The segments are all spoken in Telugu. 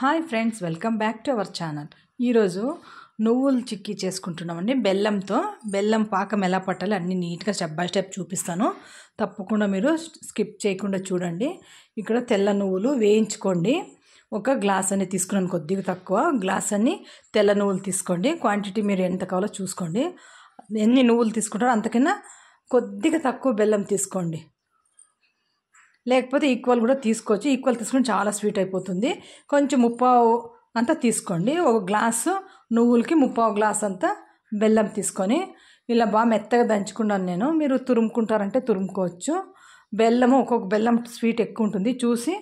Hi friends, welcome back to our channel. ఈరోజు నువ్వులు చిక్కీ చేసుకుంటున్నామండి. బెల్లం పాకం ఎలా పట్టాలి అన్నీ నీట్గా స్టెప్ బై స్టెప్ చూపిస్తాను. తప్పకుండా మీరు స్కిప్ చేయకుండా చూడండి. ఇక్కడ తెల్ల నువ్వులు వేయించుకోండి. ఒక గ్లాస్ అని తీసుకున్నాను, కొద్దిగా తక్కువ గ్లాస్ అన్ని తెల్ల నువ్వులు తీసుకోండి. క్వాంటిటీ మీరు ఎంత కావాలో చూసుకోండి. ఎన్ని నువ్వులు తీసుకుంటారో అంతకన్నా కొద్దిగా తక్కువ బెల్లం తీసుకోండి. లేకపోతే ఈక్వల్ కూడా తీసుకోవచ్చు. ఈక్వల్ తీసుకుని చాలా స్వీట్ అయిపోతుంది. కొంచెం ముప్పావు అంతా తీసుకోండి. ఒక గ్లాసు నువ్వులకి ముప్పావు గ్లాస్ అంతా బెల్లం తీసుకొని ఇలా బాగా మెత్తగా దంచుకున్నాను నేను. మీరు తురుముకుంటారంటే తురుముకోవచ్చు. బెల్లము ఒక్కొక్క బెల్లం స్వీట్ ఎక్కువ ఉంటుంది, చూసి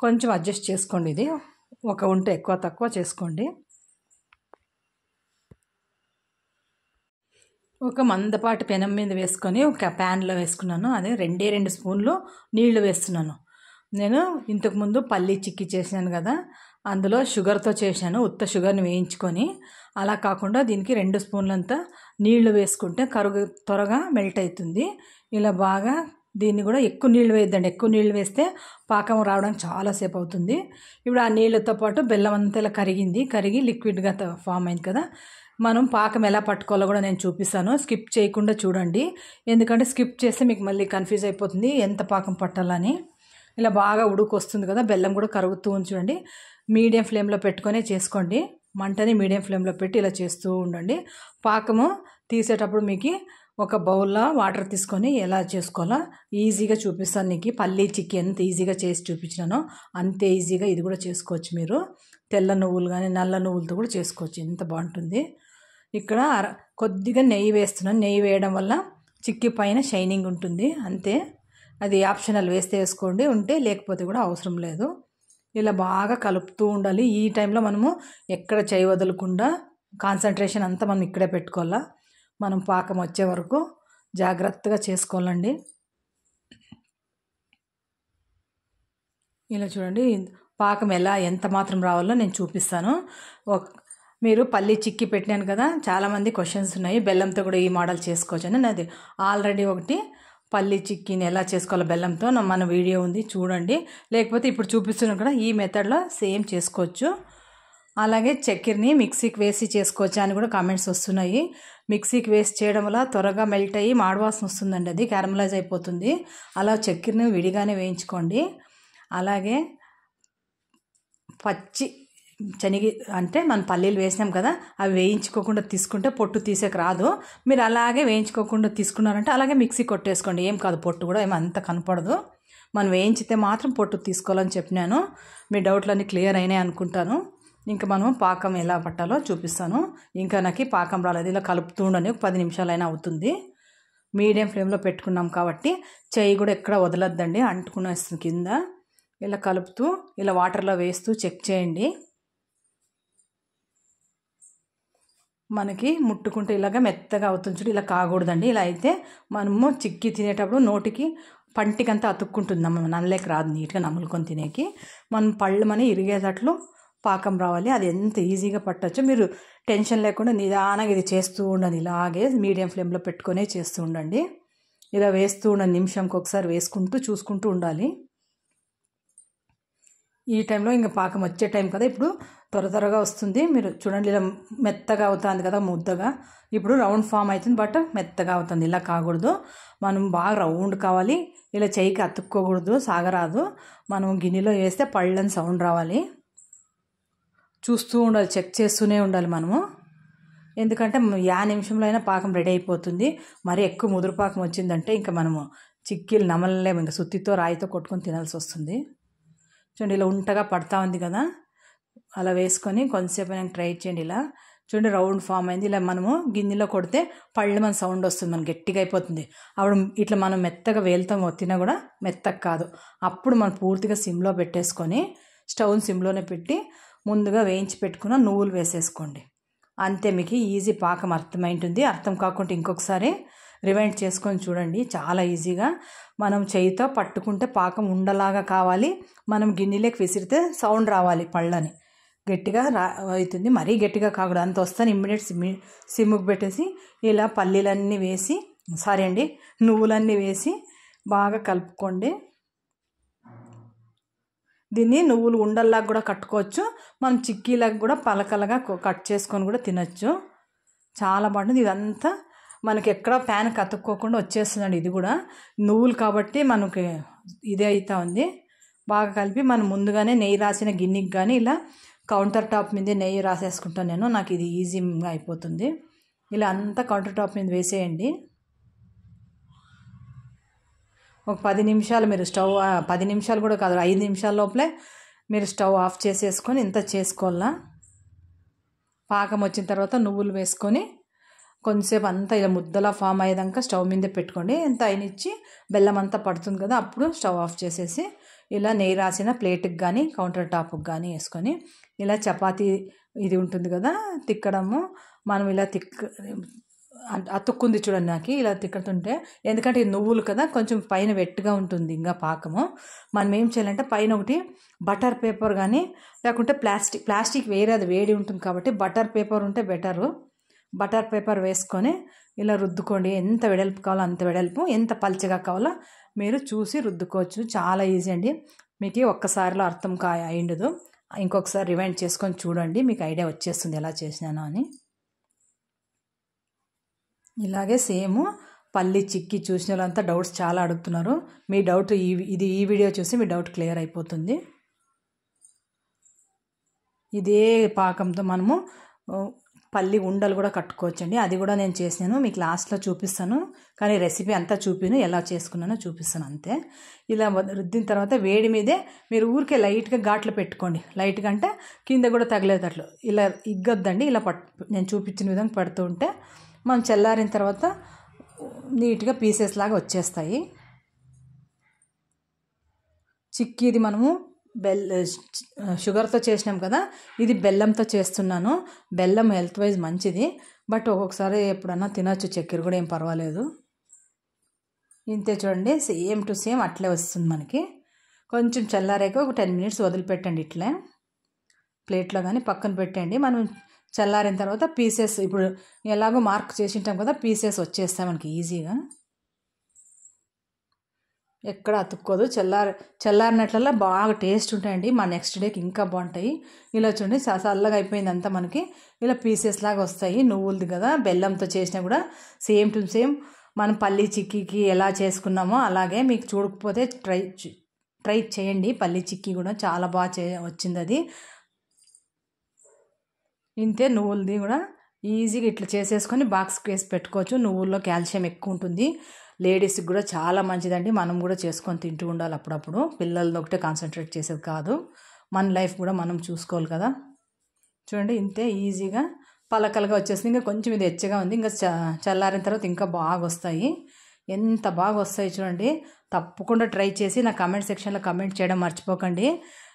కొంచెం అడ్జస్ట్ చేసుకోండి. ఇది ఒక ఉంటే ఎక్కువ తక్కువ చేసుకోండి. ఒక మందపాటి పెనం మీద వేసుకొని ఒక ప్యాన్లో వేసుకున్నాను. అదే 2 స్పూన్లు నీళ్లు వేస్తున్నాను. నేను ఇంతకుముందు పల్లీ చిక్కీ చేశాను కదా, అందులో షుగర్తో చేశాను. ఉత్త షుగర్ని వేయించుకొని, అలా కాకుండా దీనికి 2 స్పూన్లంతా నీళ్లు వేసుకుంటే త్వరగా మెల్ట్ అవుతుంది. ఇలా బాగా దీన్ని కూడా ఎక్కువ నీళ్ళు వేయద్దండి. ఎక్కువ నీళ్ళు వేస్తే పాకం రావడానికి చాలాసేపు అవుతుంది. ఇప్పుడు ఆ నీళ్ళతో పాటు బెల్లం అంతా ఇలా కరిగి లిక్విడ్గా ఫామ్ అయింది కదా. మనం పాకం ఎలా పట్టుకోవాలో కూడా నేను చూపిస్తాను. స్కిప్ చేయకుండా చూడండి, ఎందుకంటే స్కిప్ చేస్తే మీకు మళ్ళీ కన్ఫ్యూజ్ అయిపోతుంది ఎంత పాకం పట్టాలని. ఇలా బాగా ఉడుకు వస్తుంది కదా, బెల్లం కూడా కరుగుతూ ఉంది చూడండి. మీడియం ఫ్లేమ్లో పెట్టుకొని చేసుకోండి. మంటని మీడియం ఫ్లేమ్లో పెట్టి ఇలా చేస్తూ ఉండండి. పాకము తీసేటప్పుడు మీకు ఒక బౌల్లో వాటర్ తీసుకొని ఎలా చేసుకోవాలో ఈజీగా చూపిస్తాను. నీకు పల్లీ చిక్కీ ఎంత ఈజీగా చేసి చూపించినానో అంతే ఈజీగా ఇది కూడా చేసుకోవచ్చు. మీరు తెల్ల నువ్వులు కానీ నల్ల నువ్వులతో కూడా చేసుకోవచ్చు, ఎంత బాగుంటుంది. ఇక్కడ కొద్దిగా నెయ్యి వేస్తున్నాను. నెయ్యి వేయడం వల్ల చిక్కీ పైన షైనింగ్ ఉంటుంది, అంతే. అది ఆప్షనల్, వేస్తే వేసుకోండి, ఉంటే లేకపోతే కూడా అవసరం లేదు. ఇలా బాగా కలుపుతూ ఉండాలి. ఈ టైంలో మనము ఎక్కడ చేయి వదలకుండా కాన్సన్ట్రేషన్ అంతా మనం ఇక్కడే పెట్టుకోవాలా. మనం పాకం వచ్చే వరకు జాగ్రత్తగా చేసుకోవాలండి. ఇలా చూడండి, పాకం ఎంత మాత్రం రావాలో నేను చూపిస్తాను. మీరు పల్లీ చిక్కీ పెట్టినాను కదా, చాలామంది క్వశ్చన్స్ ఉన్నాయి బెల్లంతో కూడా ఈ మోడల్ చేసుకోవచ్చు అని. నాది ఆల్రెడీ ఒకటి పల్లీ చిక్కీని ఎలా చేసుకోవాలో బెల్లంతో మన వీడియో ఉంది, చూడండి. లేకపోతే ఇప్పుడు చూపిస్తున్నాను కదా, ఈ మెథడ్లో సేమ్ చేసుకోవచ్చు. అలాగే చక్కెరని మిక్సీకి వేసి చేసుకోవచ్చా అని కూడా కామెంట్స్ వస్తున్నాయి. మిక్సీకి వేసి చేయడం వల్ల త్వరగా మెల్ట్ అయ్యి మాడవాసన వస్తుందండి, అది క్యారమలైజ్ అయిపోతుంది. అలా చక్కెరని విడిగానే వేయించుకోండి. అలాగే పచ్చి శనగ అంటే మనం పల్లీలు వేసినాం కదా, అవి వేయించుకోకుండా తీసుకుంటే పొట్టు తీసేకి రాదు. మీరు అలాగే వేయించుకోకుండా తీసుకున్నారంటే అలాగే మిక్సీ కొట్టేసుకోండి, ఏం కాదు. పొట్టు కూడా ఏమంత కనపడదు. మనం వేయించితే మాత్రం పొట్టు తీసుకోవాలని చెప్పినాను. మీ డౌట్లన్నీ క్లియర్ అయినాయి అనుకుంటాను. ఇంకా మనం పాకం ఎలా పట్టాలో చూపిస్తాను. ఇంకా నాకు పాకం రాలేదు. ఇలా కలుపుతూ ఉండని ఒక 10 నిమిషాలైనా అవుతుంది. మీడియం ఫ్లేమ్లో పెట్టుకున్నాం కాబట్టి చెయ్యి కూడా ఎక్కడ వదలొద్దండి, అంటుకునేస్తుంది కింద. ఇలా కలుపుతూ ఇలా వాటర్లో వేస్తూ చెక్ చేయండి. మనకి ముట్టుకుంటే ఇలాగ మెత్తగా అవుతుంది చూడు, ఇలా కాకూడదండి. ఇలా అయితే మనము చిక్కీ తినేటప్పుడు నోటికి పంటికంతా అతుక్కుంటుంది, మనం నమ్మలేక రాదు. నీట్గా నమ్ములుకొని తినేకి మనం పళ్ళు మని ఇరిగేటట్లు పాకం రావాలి. అది ఎంత ఈజీగా పట్టచ్చు. మీరు టెన్షన్ లేకుండా నిదానంగా ఇది చేస్తూ ఉండండి. ఇలాగే మీడియం ఫ్లేమ్లో పెట్టుకొనే చేస్తూ ఉండండి. ఇలా వేస్తూ ఉండండి, నిమిషంకి ఒకసారి వేసుకుంటూ చూసుకుంటూ ఉండాలి. ఈ టైంలో ఇంకా పాకం వచ్చే టైం కదా, ఇప్పుడు త్వరగా వస్తుంది. మీరు చూడండి, ఇలా మెత్తగా అవుతుంది కదా ముద్దగా. ఇప్పుడు రౌండ్ ఫామ్ అవుతుంది, బట్ మెత్తగా అవుతుంది. ఇలా కాకూడదు, మనం బాగా రౌండ్ కావాలి. ఇలా చెయ్యికి అతుక్కోకూడదు, సాగరాదు. మనం గిన్నెలో వేస్తే పళ్ళని సౌండ్ రావాలి. చూస్తూ ఉండాలి, చెక్ చేస్తూనే ఉండాలి మనము. ఎందుకంటే 50 నిమిషంలో అయినా పాకం రెడీ అయిపోతుంది. మరి ఎక్కువ ముదురు పాకం వచ్చిందంటే ఇంకా మనము చిక్కీలు నమలలేము, ఇంకా సుత్తితో రాయితో కొట్టుకొని తినాల్సి వస్తుంది. చూడండి, ఇలా ఉంటగా పడతా ఉంది కదా, అలా వేసుకొని కొంతసేపు అయినా ట్రై చేయండి. ఇలా చూడండి, రౌండ్ ఫామ్ అయింది. ఇలా మనము గిన్నెలో కొడితే పళ్ళు మన సౌండ్ వస్తుంది, మనకి గట్టిగా అయిపోతుంది. అప్పుడు ఇట్లా మనం మెత్తగా వేలుతాం తినా కూడా మెత్తగా కాదు. అప్పుడు మనం పూర్తిగా సిమ్లో పెట్టేసుకొని స్టవ్ని సిమ్లోనే పెట్టి ముందుగా వేయించి పెట్టుకున్న నువ్వులు వేసేసుకోండి. అంతే, మీకు ఈజీ పాకం అర్థమైంటుంది. అర్థం కాకుండా ఇంకొకసారి రివైండ్ చేసుకొని చూడండి, చాలా ఈజీగా. మనం చేయితో పట్టుకుంటే పాకం ఉండలాగా కావాలి. మనం గిన్నెలోకి విసిరితే సౌండ్ రావాలి, పళ్ళని గట్టిగా అవుతుంది. మరీ గట్టిగా కాకూడదు, అంత వస్తాను. ఇమ్మీడియట్ సిమ్ముకు పెట్టేసి ఇలా పల్లీలన్నీ వేసి నువ్వులన్నీ వేసి బాగా కలుపుకోండి. దీన్ని నువ్వులు ఉండల్లాగా కూడా కట్టుకోవచ్చు, మనం చిక్కీలాగా కూడా పలకలుగా కట్ చేసుకొని కూడా తినచ్చు. చాలా బాగుంటుంది. ఇదంతా మనకి ఎక్కడ ప్యాన్ కతుక్కోకుండా వచ్చేస్తుందండి. ఇది కూడా నువ్వులు కాబట్టి మనకి ఇదే అవుతా ఉంది. బాగా కలిపి మనం ముందుగానే నెయ్యి రాసిన గిన్నెకి కానీ ఇలా కౌంటర్ టాప్ మీద నెయ్యి రాసేసుకుంటాను నేను. నాకు ఇది ఈజీగా అయిపోతుంది. ఇలా అంతా కౌంటర్ టాప్ మీద వేసేయండి. ఒక 10 నిమిషాలు మీరు స్టవ్ 10 నిమిషాలు కూడా కాదు, 5 నిమిషాల లోపలే మీరు స్టవ్ ఆఫ్ చేసేసుకొని ఇంత చేసుకోవాలా. పాకం వచ్చిన తర్వాత నువ్వులు వేసుకొని కొంచెంసేపు అంతా ఇలా ముద్దలా ఫామ్ అయ్యేదాకా స్టవ్ మీద పెట్టుకోండి. ఎంత అయినిచ్చి బెల్లం అంతా పడుతుంది కదా, అప్పుడు స్టవ్ ఆఫ్ చేసేసి ఇలా నెయ్యి రాసిన ప్లేట్కి కానీ కౌంటర్ టాప్కి కానీ వేసుకొని ఇలా చపాతీ ఇది ఉంటుంది కదా తిక్కడము, మనం ఇలా అతుక్కుంది చూడండి నాకు ఇలా తిక్కుతుంటే, ఎందుకంటే ఇది నువ్వులు కదా కొంచెం పైన వెట్టుగా ఉంటుంది ఇంకా పాకము. మనం ఏం చేయాలంటే పైన ఒకటి బటర్ పేపర్ కానీ లేకుంటే ప్లాస్టిక్ వేరే, అది వేడి ఉంటుంది కాబట్టి బటర్ పేపర్ ఉంటే బెటరు. బటర్ పేపర్ వేసుకొని ఇలా రుద్దుకోండి. ఎంత వెడల్పు కావాలో అంత వెడల్పు, ఎంత పల్చగా కావాలో మీరు చూసి రుద్దుకోవచ్చు. చాలా ఈజీ అండి. మీకు ఒక్కసారిలో అర్థం అయ్యిండదు, ఇంకొకసారి రివైండ్ చేసుకొని చూడండి, మీకు ఐడియా వచ్చేస్తుంది ఎలా చేసినాను అని. ఇలాగే సేమ్ పల్లి చిక్కీ చూసిన వాళ్ళంతా డౌట్స్ చాలా అడుగుతున్నారు. మీ డౌట్ ఈ వీడియో చూసి మీ డౌట్ క్లియర్ అయిపోతుంది. ఇదే పాకంతో మనము పల్లి ఉండలు కూడా కట్టుకోవచ్చండి. అది కూడా నేను చేసినాను, మీకు లాస్ట్లో చూపిస్తాను. కానీ రెసిపీ అంతా ఎలా చేసుకున్నానో చూపిస్తాను అంతే. ఇలా రుద్దిన తర్వాత వేడి మీదే మీరు ఊరికే లైట్గా ఘాట్లు పెట్టుకోండి. లైట్గా అంటే కింద కూడా తగిలేటట్లు ఇలా ఇగ్గొద్దండి. ఇలా నేను చూపించిన విధంగా పడుతూ ఉంటే మనం చల్లారిన తర్వాత నీట్గా పీసెస్ లాగా వచ్చేస్తాయి. చిక్కీది మనము షుగర్తో చేసినాం కదా, ఇది బెల్లంతో చేస్తున్నాను. బెల్లం హెల్త్ వైజ్ మంచిది, బట్ ఒక్కొక్కసారి ఎప్పుడన్నా తినచ్చు, చక్కెర కూడా ఏం పర్వాలేదు. ఇంతే చూడండి, సేమ్ టు సేమ్ అట్లే వస్తుంది మనకి. కొంచెం చల్లారాక ఒక 10 మినిట్స్ వదిలిపెట్టండి, ఇట్లే ప్లేట్లో కానీ పక్కన పెట్టండి. మనం చల్లారిన తర్వాత పీసెస్ ఇప్పుడు ఎలాగో మార్క్ చేసి ఉంటాం కదా, పీసెస్ వచ్చేస్తాయి మనకి ఈజీగా, ఎక్కడ అతుక్కోదు. చల్లారినట్లల్లా బాగా టేస్ట్ ఉంటాయండి. మా నెక్స్ట్ డేకి ఇంకా బాగుంటాయి. ఇలా చూడండి చల్లగా అయిపోయింది అంతా మనకి ఇలా పీసెస్ లాగా వస్తాయి. నువ్వులది కదా, బెల్లంతో చేసినా కూడా సేమ్ టు సేమ్ మనం పల్లి చిక్కీకి ఎలా చేసుకున్నామో అలాగే. మీకు చూడకపోతే ట్రై చేయండి. పల్లి చిక్కీ కూడా చాలా బాగా వచ్చింది అది. ఇంతే నువ్వులది కూడా ఈజీగా ఇట్లా చేసేసుకొని బాక్స్కి వేసి పెట్టుకోవచ్చు. నువ్వుల్లో కాల్షియం ఎక్కువ ఉంటుంది, లేడీస్కి కూడా చాలా మంచిదండి. మనం కూడా చేసుకొని తింటూ ఉండాలి అప్పుడప్పుడు. పిల్లలది ఒకటే కాన్సన్ట్రేట్ చేసేది కాదు, మన లైఫ్ కూడా మనం చూసుకోవాలి కదా. చూడండి ఇంతే ఈజీగా పలకలుగా వచ్చేసింది. ఇంకా కొంచెం ఇది ఎచ్చగా ఉంది, ఇంకా చల్లారిన తర్వాత ఇంకా బాగా వస్తాయి. ఎంత బాగా వస్తాయి చూడండి. తప్పకుండా ట్రై చేసి నా కామెంట్ సెక్షన్లో కామెంట్ చేయడం మర్చిపోకండి.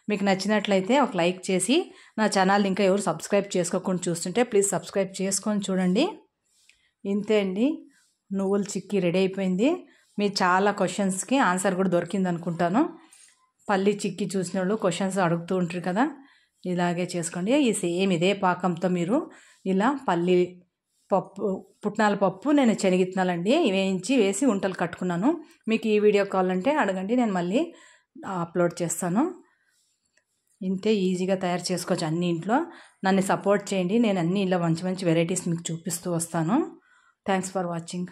మీకు నచ్చినట్లయితే ఒక లైక్ చేసి, నా ఛానల్ ఇంకా ఎవరు సబ్స్క్రైబ్ చేసుకోకుండా చూస్తుంటే ప్లీజ్ సబ్స్క్రైబ్ చేసుకొని చూడండి. ఇంతే అండి, నువ్వుల చిక్కీ రెడీ అయిపోయింది. మీ చాలా క్వశ్చన్స్కి ఆన్సర్ కూడా దొరికింది అనుకుంటాను. పల్లి చిక్కీ చూసిన వాళ్ళు క్వశ్చన్స్ అడుగుతూ ఉంటారు కదా, ఇలాగే చేసుకోండి. ఈ సేమ్ ఇదే పాకంతో మీరు ఇలా పల్లి పప్పు, పుట్నాల పప్పు, నేను శనగిత్తనాలండి వేసి ఉంటలు కట్టుకున్నాను. మీకు ఈ వీడియో కావాలంటే అడగండి, నేను మళ్ళీ అప్లోడ్ చేస్తాను. ఇంతే ఈజీగా తయారు చేసుకోవచ్చు అన్ని ఇంట్లో. నన్ను సపోర్ట్ చేయండి, నేను అన్ని ఇలా మంచి మంచి వెరైటీస్ మీకు చూపిస్తూ వస్తాను. Thanks for watching.